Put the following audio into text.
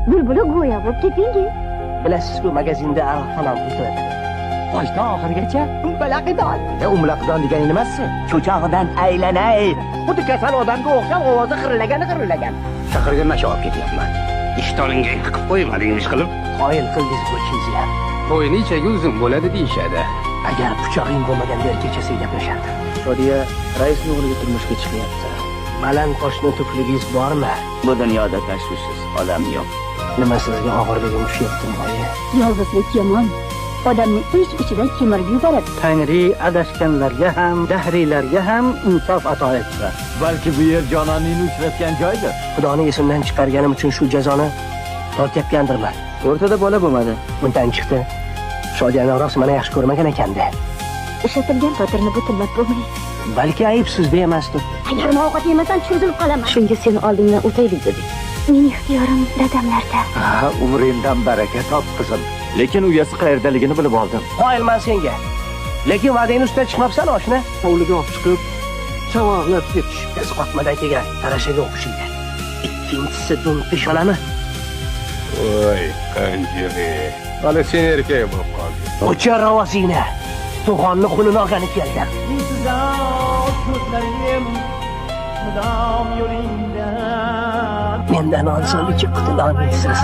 Bulbuli go'yo bo'lib ketingi. Bilasiz-ku, magazinda aroq falon pul to'ladi. Boshdan oxirigacha Umbalaqidon. umlaqdon deganing nimasi? Cho'chog'idan aylanay. Xuddi kasal odamga o'xshab ovozi xirillagan. Chaqirga nasha olib ketyapman. ishtoningga yiqib qo'ymading ish qilib. Qoyil qildingiz bu ikkingizni ham. To'yni ichagi uzun bo'ladi deyishadi. Agar pichog'ing bo'lmaganda kechasi gaplashardim. Shodiya raisning o'g'liga turmushga chiqyapti. Baland qoshni tufligingiz bormi? Bu dunyoda tashvishsiz odam yo'q. Nima sizga og'irligim tushyaptimi, oyi? Yolg'izlik yomon. Odamni ichidan kemirib yuboradi. Tangri adashganlarga ham, dahriylarga ham insof ato etsa. Balki bu yer jononingni uchratgan joydir. Xudoni esimdan chiqarganim uchun shu jazoni tortyapgandirman. O'rtada bola bo'lmadi. Bundan chiqdi. Shodiyani rost mana yaxshi ko'rmagan ekanda. Ishlatilgan xotirni butunlab bo'lmaydi. Balki ayibsizda emasdir. Agar ovqat yemasan cho'zilib qolaman. Shunga sen oldingdan o'taylik dedik. Mening ixtiyorim dadamlarda. Ha, umringdan baraka top qizim. Lekin uyasi qayerdaligini bilib oldim. Qoyilman senga. Lekin va'dangni ustidan chiqmabsan oshna. Hovliga olib chiqib, chavog'lab ketish. Biz qotmadan kelgan tarashaga o'qishingda. Ikkinchisi dum peshonami? Voy, qanjiri. Hali sen erkak bo'lib qolding. O'char ovozingni. Tug'onni xunini olgani keldim. Mendan olsam ikki qutulolmaysiz.